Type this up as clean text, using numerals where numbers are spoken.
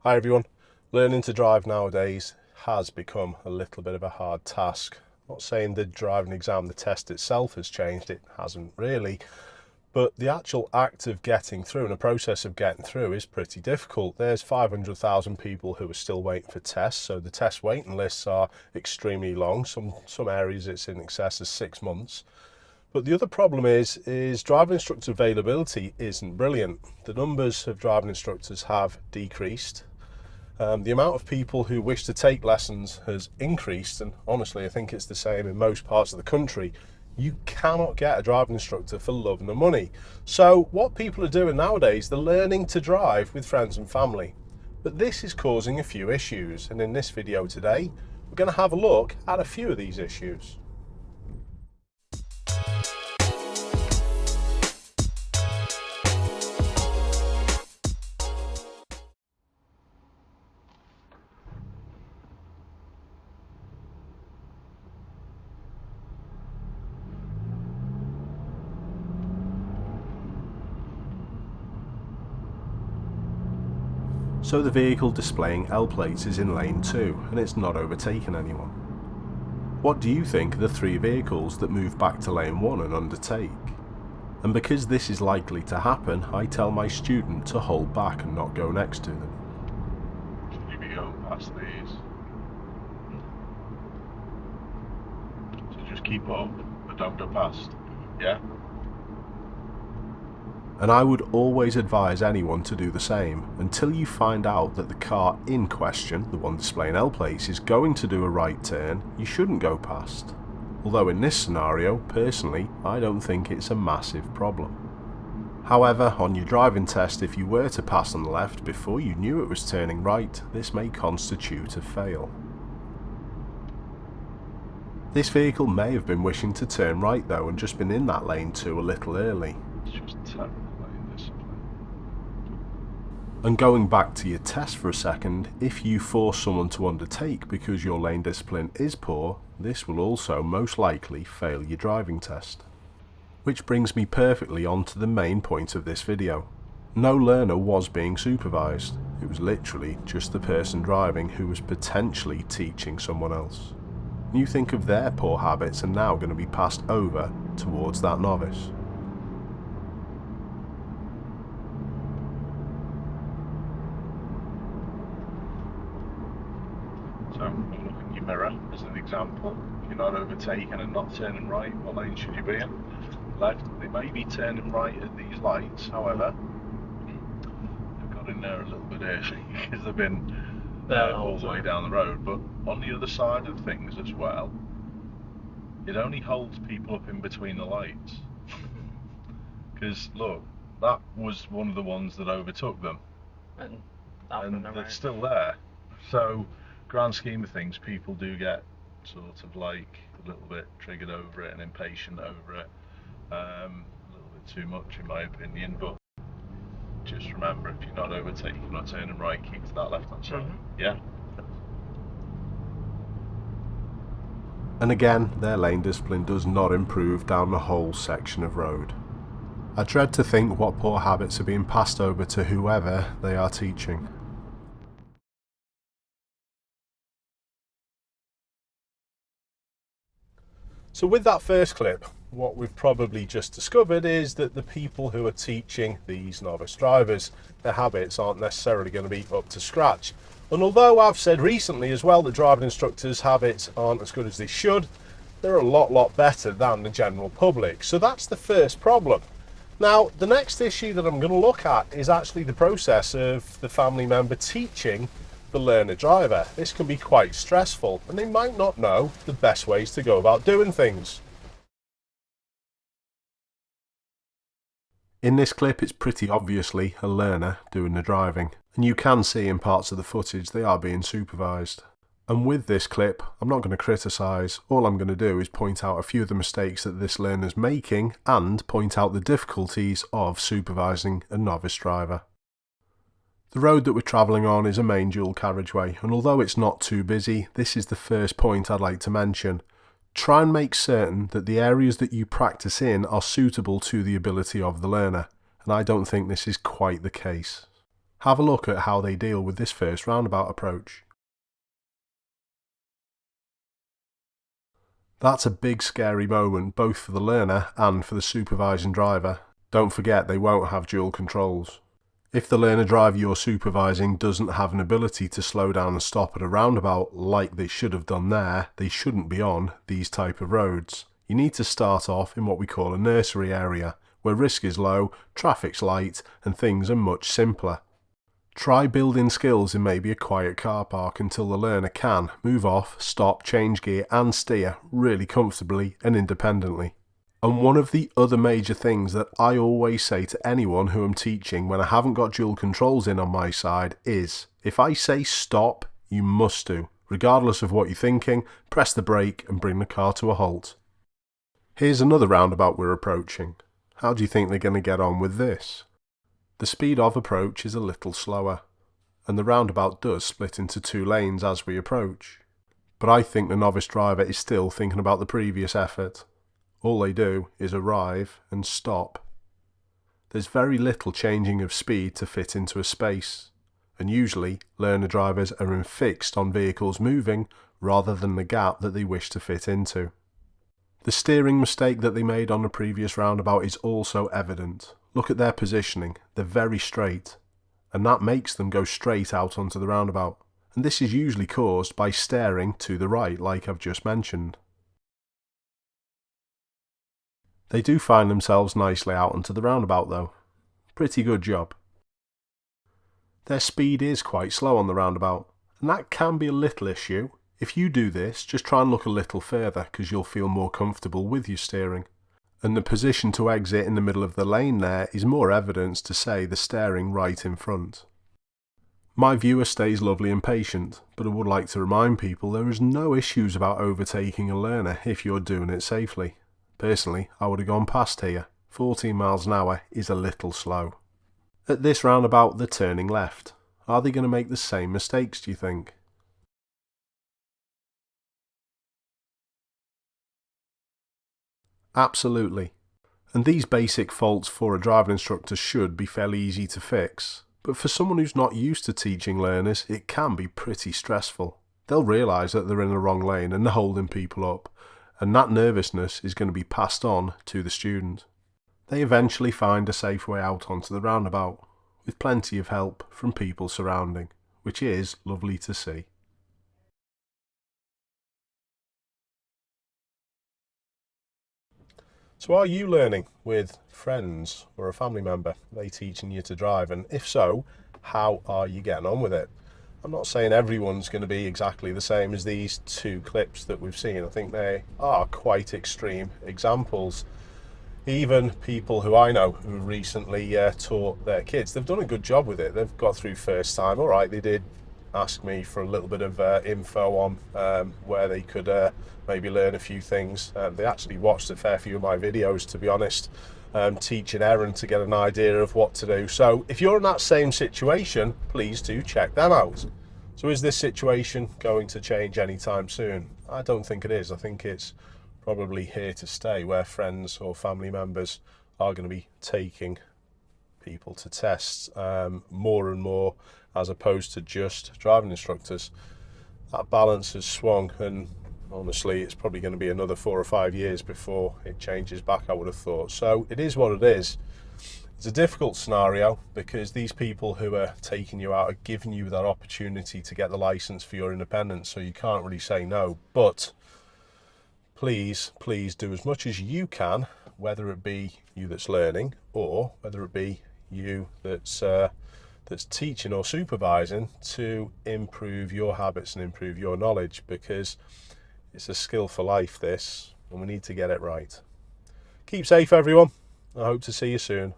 Hi everyone. Learning to drive nowadays has become a little bit of a hard task. I'm not saying the driving exam, the test itself has changed, it hasn't really, but the actual act of getting through and the process of getting through is pretty difficult. There's 500,000 people who are still waiting for tests, so the test waiting lists are extremely long. Some areas it's in excess of 6 months. But the other problem is driving instructor availability isn't brilliant. The numbers of driving instructors have decreased. The amount of people who wish to take lessons has increased, and honestly I think it's the same in most parts of the country. You cannot get a driving instructor for love nor money. So what people are doing nowadays, they're learning to drive with friends and family. But this is causing a few issues, and in this video today we're going to have a look at a few of these issues. So the vehicle displaying L plates is in lane 2 and it's not overtaken anyone. What do you think are the 3 vehicles that move back to lane 1 and undertake? And because this is likely to happen, I tell my student to hold back and not go next to them. Should you be going past these? So just keep up, but don't go past. Yeah? And I would always advise anyone to do the same until you find out that the car in question, the one displaying L plates, is going to do a right turn. You shouldn't go past. Although in this scenario, personally, I don't think it's a massive problem. However, on your driving test, if you were to pass on the left before you knew it was turning right, this may constitute a fail. This vehicle may have been wishing to turn right though and just been in that lane 2 a little early. It's just terrible lane discipline. And going back to your test for a second, if you force someone to undertake because your lane discipline is poor, this will also most likely fail your driving test. Which brings me perfectly on to the main point of this video. No learner was being supervised. It was literally just the person driving who was potentially teaching someone else. You think of their poor habits are now going to be passed over towards that novice. So look in your mirror as an example. If you're not overtaking and not turning right, what lane should you be in? Left. They may be turning right at these lights, however, they've got in there a little bit early because they've been all the way down the road. But on the other side of things as well, it only holds people up in between the lights. Because look, that was one of the ones that overtook them, and they're still there. So, grand scheme of things, people do get sort of like a little bit triggered over it and impatient over it, a little bit too much in my opinion. But just remember, if you're not overtaking, not turning right, keep to that left hand side. Yeah. And again, their lane discipline does not improve down the whole section of road. I dread to think what poor habits are being passed over to whoever they are teaching. So with that first clip, what we've probably just discovered is that the people who are teaching these novice drivers, their habits aren't necessarily going to be up to scratch. And although I've said recently as well that driving instructors' habits aren't as good as they should, they're a lot better than the general public. So that's the first problem. Now, the next issue that I'm going to look at is actually the process of the family member teaching the learner driver. This can be quite stressful and they might not know the best ways to go about doing things. In this clip, it's pretty obviously a learner doing the driving, and you can see in parts of the footage they are being supervised. And with this clip, I'm not going to criticise, all I'm going to do is point out a few of the mistakes that this learner's making and point out the difficulties of supervising a novice driver. The road that we're travelling on is a main dual carriageway, and although it's not too busy, this is the first point I'd like to mention. Try and make certain that the areas that you practice in are suitable to the ability of the learner, and I don't think this is quite the case. Have a look at how they deal with this first roundabout approach. That's a big scary moment both for the learner and for the supervising driver. Don't forget they won't have dual controls. If the learner driver you're supervising doesn't have an ability to slow down and stop at a roundabout like they should have done there, they shouldn't be on these type of roads. You need to start off in what we call a nursery area, where risk is low, traffic's light, and things are much simpler. Try building skills in maybe a quiet car park until the learner can move off, stop, change gear and steer really comfortably and independently. And one of the other major things that I always say to anyone who I'm teaching when I haven't got dual controls in on my side is, if I say stop, you must do. Regardless of what you're thinking, press the brake and bring the car to a halt. Here's another roundabout we're approaching. How do you think they're going to get on with this? The speed of approach is a little slower, and the roundabout does split into 2 lanes as we approach. But I think the novice driver is still thinking about the previous effort. All they do is arrive and stop. There's very little changing of speed to fit into a space, and usually learner drivers are fixed on vehicles moving rather than the gap that they wish to fit into. The steering mistake that they made on the previous roundabout is also evident. Look at their positioning, they're very straight, and that makes them go straight out onto the roundabout, and this is usually caused by staring to the right like I've just mentioned. They do find themselves nicely out onto the roundabout though. Pretty good job. Their speed is quite slow on the roundabout, and that can be a little issue. If you do this, just try and look a little further because you'll feel more comfortable with your steering. And the position to exit in the middle of the lane there is more evidence to say the staring right in front. My viewer stays lovely and patient, but I would like to remind people there is no issues about overtaking a learner if you're doing it safely. Personally, I would have gone past here. 14 miles an hour is a little slow. At this roundabout, they're turning left. Are they going to make the same mistakes, do you think? Absolutely. And these basic faults for a driving instructor should be fairly easy to fix. But for someone who's not used to teaching learners, it can be pretty stressful. They'll realise that they're in the wrong lane and they're holding people up, and that nervousness is going to be passed on to the student. They eventually find a safe way out onto the roundabout, with plenty of help from people surrounding, which is lovely to see. So are you learning with friends or a family member? Are they teaching you to drive? And if so, how are you getting on with it? I'm not saying everyone's going to be exactly the same as these 2 clips that we've seen. I think they are quite extreme examples. Even people who I know who recently taught their kids, they've done a good job with it. They've got through first time. All right, they did ask me for a little bit of info on where they could maybe learn a few things. They actually watched a fair few of my videos, to be honest, teaching Aaron to get an idea of what to do. So if you're in that same situation, please do check them out. So is this situation going to change anytime soon? I don't think it is. I think it's probably here to stay, where friends or family members are going to be taking people to tests more and more, as opposed to just driving instructors. That balance has swung, and honestly it's probably going to be another 4 or 5 years before it changes back, I would have thought. So it is what it is. It's a difficult scenario because these people who are taking you out are giving you that opportunity to get the license for your independence, so you can't really say no. But please do as much as you can, whether it be you that's learning or whether it be you that's teaching or supervising, to improve your habits and improve your knowledge, because it's a skill for life, this, and we need to get it right. Keep safe, everyone. I hope to see you soon.